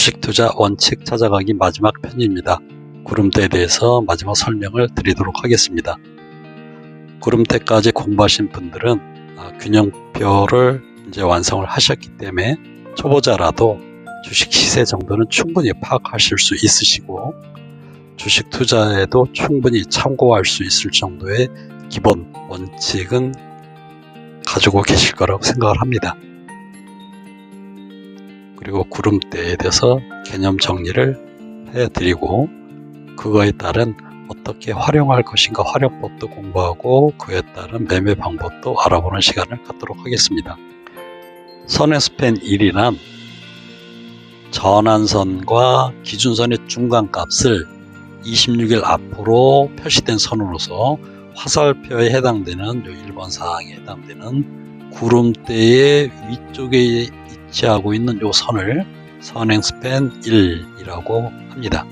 주식 투자 원칙 찾아가기 마지막 편입니다. 구름대에 대해서 마지막 설명을 드리도록 하겠습니다. 구름대까지 공부하신 분들은 균형표를 이제 완성을 하셨기 때문에 초보자라도 주식 시세 정도는 충분히 파악하실 수 있으시고 주식 투자에도 충분히 참고할 수 있을 정도의 기본 원칙은 가지고 계실 거라고 생각을 합니다. 그리고 구름대에 대해서 개념 정리를 해드리고 그거에 따른 어떻게 활용할 것인가 활용법도 공부하고 그에 따른 매매 방법도 알아보는 시간을 갖도록 하겠습니다. 선행 스팬 1이란 전환선과 기준선의 중간값을 26일 앞으로 표시된 선으로서 화살표에 해당되는 1번 사항에 해당되는 구름대의 위쪽에 위치하고 있는 이 선을 선행 스팬 1이라고 합니다.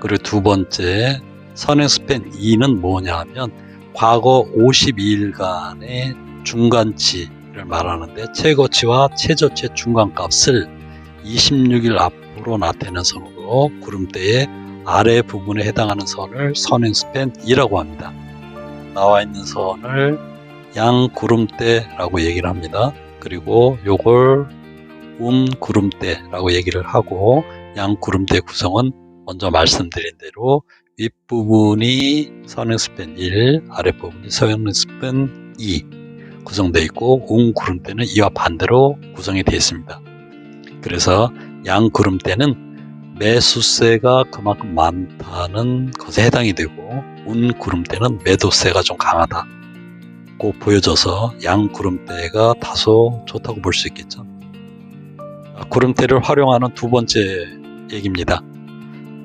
그리고 두 번째 선행 스팬 2는 뭐냐 하면 과거 52일간의 중간치를 말하는데 최고치와 최저치의 중간값을 26일 앞으로 나타내는 선으로 구름대의 아래 부분에 해당하는 선을 선행 스팬 2라고 합니다. 나와 있는 선을 양구름대라고 얘기를 합니다. 그리고 요걸 구름대라고 얘기를 하고 양구름대 구성은 먼저 말씀드린 대로 윗부분이 선행 스팬 1, 아랫부분이 선행 스팬 2 구성되어 있고 구름대는 이와 반대로 구성이 되어 있습니다. 그래서 양구름대는 매수세가 그만큼 많다는 것에 해당이 되고 구름대는 매도세가 좀 강하다고 보여져서 양구름대가 다소 좋다고 볼 수 있겠죠. 구름대를 활용하는 두 번째 얘기입니다.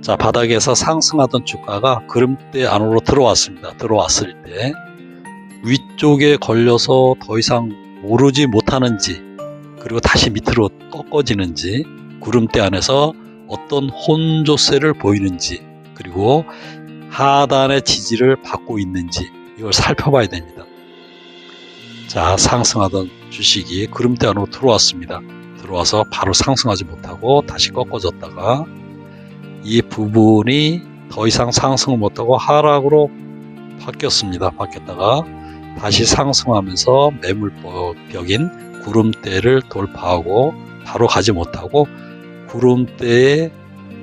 자, 바닥에서 상승하던 주가가 구름대 안으로 들어왔습니다. 들어왔을 때 위쪽에 걸려서 더 이상 오르지 못하는지 그리고 다시 밑으로 꺾어지는지 구름대 안에서 어떤 혼조세를 보이는지 그리고 하단의 지지를 받고 있는지 이걸 살펴봐야 됩니다. 자, 상승하던 주식이 구름대 안으로 들어왔습니다. 들어와서 바로 상승하지 못하고 다시 꺾어졌다가 이 부분이 더 이상 상승을 못하고 하락으로 바뀌었습니다. 바뀌었다가 다시 상승하면서 매물벽인 구름대를 돌파하고 바로 가지 못하고 구름대의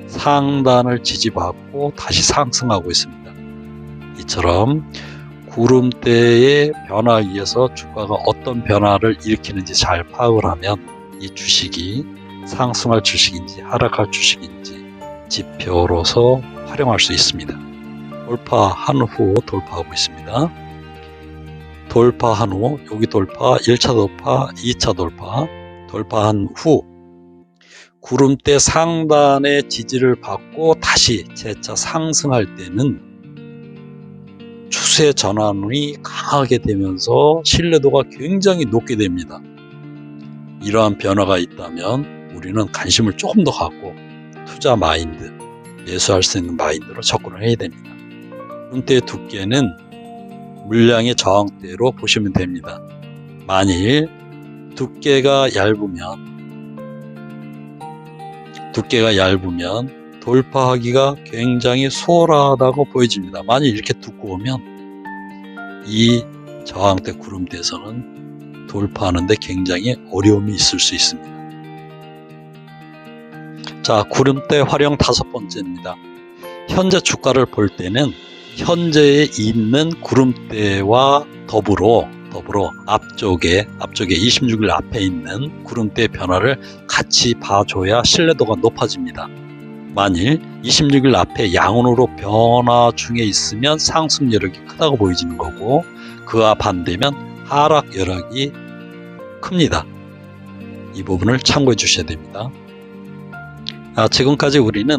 상단을 지지받고 다시 상승하고 있습니다. 이처럼 구름대의 변화에 의해서 주가가 어떤 변화를 일으키는지 잘 파악을 하면 이 주식이 상승할 주식인지 하락할 주식인지 지표로서 활용할 수 있습니다. 돌파한 후 돌파하고 있습니다. 돌파한 후 여기 돌파 1차 돌파 2차 돌파 돌파한 후 구름대 상단의 지지를 받고 다시 재차 상승할 때는 추세 전환이 강하게 되면서 신뢰도가 굉장히 높게 됩니다. 이러한 변화가 있다면 우리는 관심을 조금 더 갖고 투자 마인드, 매수할 수 있는 마인드로 접근을 해야 됩니다. 구름대의 두께는 물량의 저항대로 보시면 됩니다. 만일 두께가 얇으면 돌파하기가 굉장히 수월하다고 보여집니다. 만일 이렇게 두꺼우면 이 저항대 구름대에서는 돌파하는데 굉장히 어려움이 있을 수 있습니다. 자, 구름대 활용 다섯 번째입니다. 현재 주가를 볼 때는 현재에 있는 구름대와 더불어 앞쪽에 26일 앞에 있는 구름대의 변화를 같이 봐줘야 신뢰도가 높아집니다. 만일 26일 앞에 양운으로 변화 중에 있으면 상승 여력이 크다고 보여지는 거고 그와 반대면 하락 여력이 큽니다. 이 부분을 참고해 주셔야 됩니다. 지금까지 우리는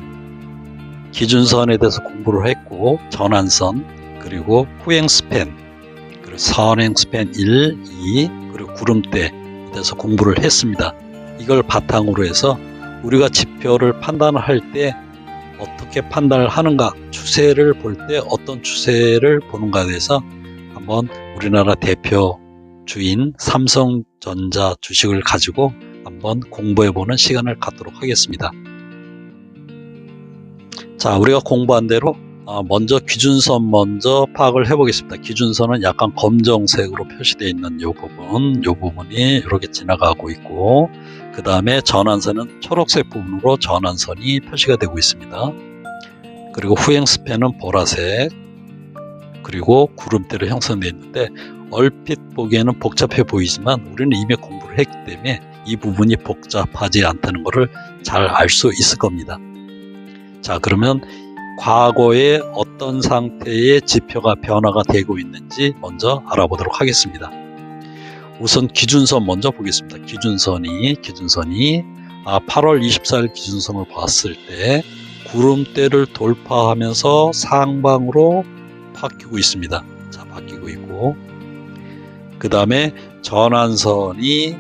기준선에 대해서 공부를 했고 전환선 그리고 후행 스팬 그리고 선행 스팬 1, 2 그리고 구름대에 대해서 공부를 했습니다. 이걸 바탕으로 해서 우리가 지표를 판단을 할 때 어떻게 판단을 하는가 추세를 볼 때 어떤 추세를 보는가에 대해서 한번 우리나라 대표 주인 삼성전자 주식을 가지고 한번 한번 공부해보는 시간을 갖도록 하겠습니다. 자, 우리가 공부한 대로 먼저 기준선 먼저 파악을 해보겠습니다. 기준선은 약간 검정색으로 표시되어 있는 이 부분이 이렇게 지나가고 있고, 그 다음에 전환선은 초록색 부분으로 전환선이 표시가 되고 있습니다. 그리고 후행 스팬은 보라색, 그리고 구름대로 형성되어 있는데 얼핏 보기에는 복잡해 보이지만 우리는 이미 공부를 했기 때문에 이 부분이 복잡하지 않다는 것을 잘 알 수 있을 겁니다. 자, 그러면 과거에 어떤 상태의 지표가 변화가 되고 있는지 먼저 알아보도록 하겠습니다. 우선 기준선 먼저 보겠습니다. 기준선이 8월 24일 기준선을 봤을 때 구름대를 돌파하면서 상방으로 바뀌고 있습니다. 자, 바뀌고 있고, 그 다음에 전환선이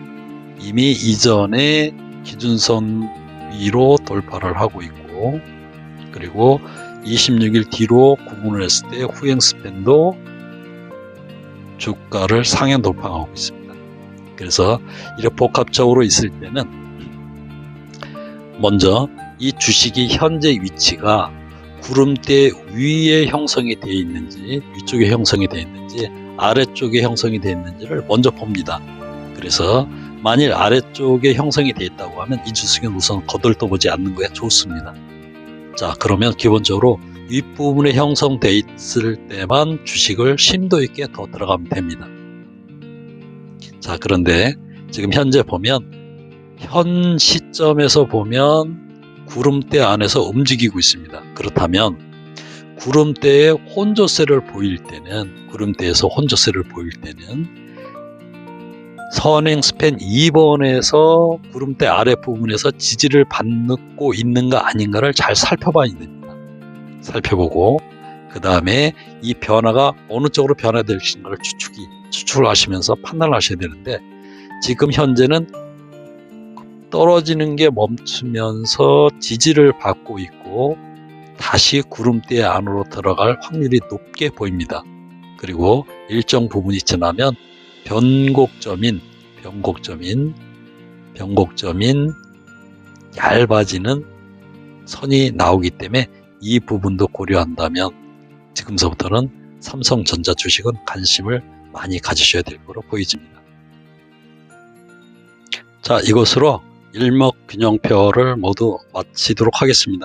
이미 이전에 기준선 위로 돌파를 하고 있고, 그리고 26일 뒤로 구분을 했을 때 후행 스팬도 주가를 상향 돌파하고 있습니다. 그래서 이렇게 복합적으로 있을 때는 먼저 이 주식이 현재 위치가 구름대 위에 형성이 되어 있는지, 위쪽에 형성이 되어 있는지, 아래쪽에 형성이 되어 있는지를 먼저 봅니다. 그래서 만일 아래쪽에 형성이 되어 있다고 하면 이 주식은 우선 거들떠보지 않는 게 좋습니다. 자, 그러면 기본적으로 윗부분에 형성되어 있을 때만 주식을 심도 있게 더 들어가면 됩니다. 자, 그런데 지금 현재 보면 현 시점에서 보면 구름대 안에서 움직이고 있습니다. 그렇다면 구름대에 혼조세를 보일 때는, 구름대에서 혼조세를 보일 때는 선행 스팬 2번에서 구름대 아랫부분에서 지지를 받고 있는가 아닌가를 잘 살펴봐야 됩니다. 살펴보고 그 다음에 이 변화가 어느 쪽으로 변화될 것인가를 추측을 하시면서 판단을 하셔야 되는데, 지금 현재는 떨어지는 게 멈추면서 지지를 받고 있고 다시 구름대 안으로 들어갈 확률이 높게 보입니다. 그리고 일정 부분이 지나면 변곡점인 얇아지는 선이 나오기 때문에 이 부분도 고려한다면 지금서부터는 삼성전자 주식은 관심을 많이 가지셔야 될 거로 보여집니다. 자, 이것으로 일목균형표를 모두 마치도록 하겠습니다.